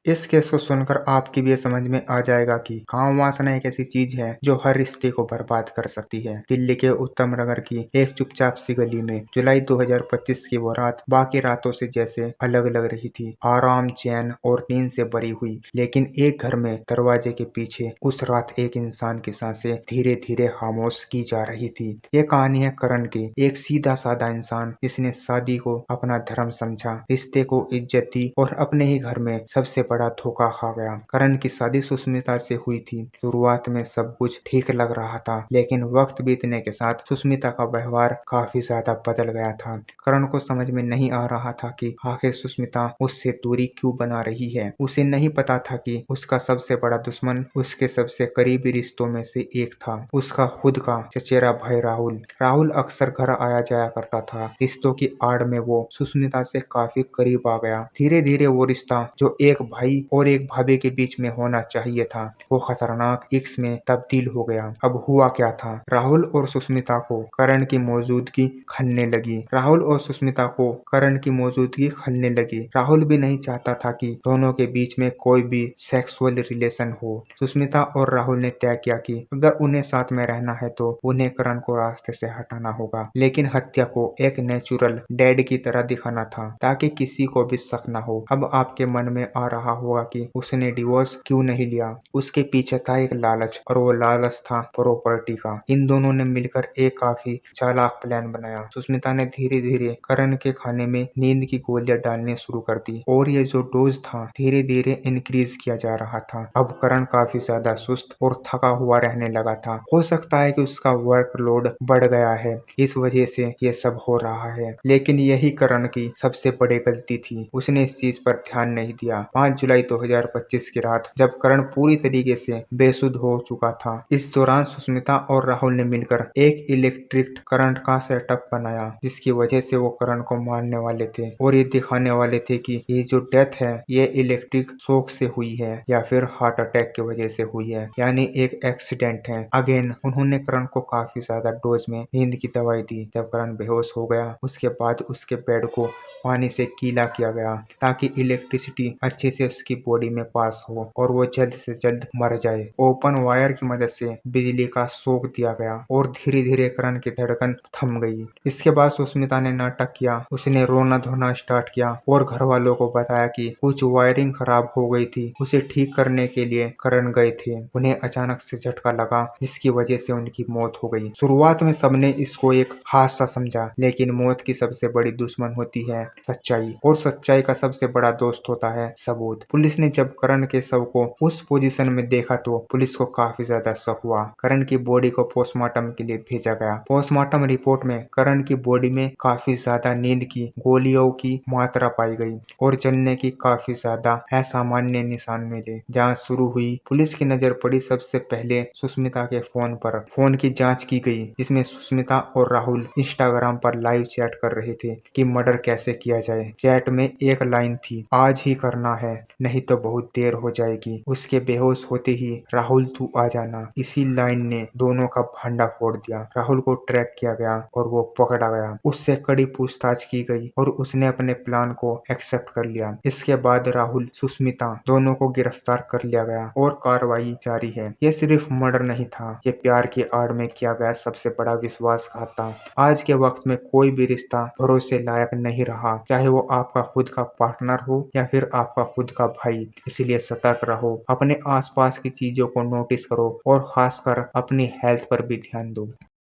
इस केस को सुनकर आपकी भी ये समझ में आ जाएगा कि काम वासना एक ऐसी चीज है जो हर रिश्ते को बर्बाद कर सकती है। दिल्ली के उत्तम नगर की एक चुपचाप सी गली में जुलाई 2025 की वो रात बाकी रातों से जैसे अलग लग रही थी। आराम, चैन और नींद से भरी हुई, लेकिन एक घर में दरवाजे के पीछे उस रात एक इंसान की सांसें धीरे धीरे खामोश की जा रही थी। ये कहानी है करण की, एक सीधा साधा इंसान जिसने शादी को अपना धर्म समझा, रिश्ते को इज्जत दी और अपने ही घर में सबसे बड़ा धोखा खा गया। करण की शादी सुष्मिता से हुई थी। शुरुआत में सब कुछ ठीक लग रहा था, लेकिन वक्त बीतने के साथ सुष्मिता का व्यवहार काफी ज्यादा बदल गया था। करण को समझ में नहीं आ रहा था कि आखिर सुष्मिता उससे दूरी क्यों बना रही है। उसे नहीं पता था कि उसका सबसे बड़ा दुश्मन उसके सबसे करीबी रिश्तों में से एक था, उसका खुद का चचेरा भाई राहुल। राहुल अक्सर घर आया जाया करता था। रिश्तों की आड़ में वो सुष्मिता से काफी करीब आ गया। धीरे धीरे वो रिश्ता जो एक भाई और एक भाभी के बीच में होना चाहिए था, वो खतरनाक इश्क में तब्दील हो गया। अब हुआ क्या था, राहुल और सुष्मिता को करण की मौजूदगी खलने लगी। राहुल भी नहीं चाहता था कि दोनों के बीच में कोई भी सेक्सुअल रिलेशन हो। सुष्मिता और राहुल ने तय किया कि अगर उन्हें साथ में रहना है तो उन्हें करण को रास्ते से हटाना होगा, लेकिन हत्या को एक नेचुरल डेड की तरह दिखाना था ताकि किसी को भी शक न हो। अब आपके मन में आ रहा होगा कि उसने डिवोर्स क्यों नहीं लिया। उसके पीछे था एक लालच, और वो लालच था प्रॉपर्टी का। इन दोनों ने मिलकर एक काफी चालाक प्लान बनाया। सुष्मिता ने धीरे धीरे करण के खाने में नींद की गोलियां डालनी शुरू कर दी, और ये जो डोज था धीरे धीरे इंक्रीज किया जा रहा था। अब करण काफी ज्यादा सुस्त और थका हुआ रहने लगा था। हो सकता है कि उसका वर्कलोड बढ़ गया है, इस वजह से ये सब हो रहा है। लेकिन यही करण की सबसे बड़ी गलती थी, उसने इस चीज पर ध्यान नहीं दिया। 5 जुलाई 2025 की रात जब करण पूरी तरीके से बेसुध हो चुका था, इस दौरान सुष्मिता और राहुल ने मिलकर एक इलेक्ट्रिक करंट का सेटअप बनाया, जिसकी वजह से वो करण को मारने वाले थे और ये दिखाने वाले थे कि ये जो डेथ है ये इलेक्ट्रिक शॉक से हुई है या फिर हार्ट अटैक की वजह से हुई है, यानी एक एक्सीडेंट है। अगेन उन्होंने करण को काफी ज्यादा डोज में नींद की दवाई दी। जब करण बेहोश हो गया, उसके बाद उसके बेड को पानी से गीला किया गया ताकि इलेक्ट्रिसिटी अच्छे से उसकी बॉडी में पास हो और वो जल्द से जल्द मर जाए। ओपन वायर की मदद से बिजली का शॉक दिया गया और धीरे धीरे करण की धड़कन थम गई। इसके बाद सुष्मिता ने नाटक किया, उसने रोना धोना स्टार्ट किया और घर वालों को बताया कि कुछ वायरिंग खराब हो गई थी। उसे ठीक करने के लिए करण गए थे। उन्हें अचानक से झटका लगा, जिसकी वजह से उनकी मौत हो गई। शुरुआत में सबने इसको एक हादसा समझा, लेकिन मौत की सबसे बड़ी दुश्मन होती है सच्चाई, और सच्चाई का सबसे बड़ा दोस्त होता है सबूत। पुलिस ने जब करण के शव को उस पोजीशन में देखा तो पुलिस को काफी ज्यादा शक हुआ। करण की बॉडी को पोस्टमार्टम के लिए भेजा गया। पोस्टमार्टम रिपोर्ट में करण की बॉडी में काफी ज्यादा नींद की गोलियों की मात्रा पाई गई और जलने की काफी ज्यादा असामान्य निशान मिले। जांच शुरू हुई। पुलिस की नजर पड़ी सबसे पहले सुष्मिता के फोन पर। फोन की जांच की गई, जिसमें सुष्मिता और राहुल इंस्टाग्राम पर लाइव चैट कर रहे थे कि मर्डर कैसे किया जाए। चैट में एक लाइन थी, आज ही करना है नहीं तो बहुत देर हो जाएगी। उसके बेहोश होते ही राहुल तू आ जाना। इसी लाइन ने दोनों का भंडा फोड़ दिया। राहुल को ट्रैक किया गया और वो पकड़ा गया। उससे कड़ी पूछताछ की गई और उसने अपने प्लान को एक्सेप्ट कर लिया। इसके बाद राहुल, सुष्मिता दोनों को गिरफ्तार कर लिया गया और कार्रवाई जारी है। ये सिर्फ मर्डर नहीं था, ये प्यार की आड़ में किया गया सबसे बड़ा विश्वासघात था। आज के वक्त में कोई भी रिश्ता भरोसे लायक नहीं रहा, चाहे वो आपका खुद का पार्टनर हो या फिर आपका खुद का भाई। इसलिए सतर्क रहो, अपने आसपास की चीजों को नोटिस करो और खासकर अपनी हेल्थ पर भी ध्यान दो।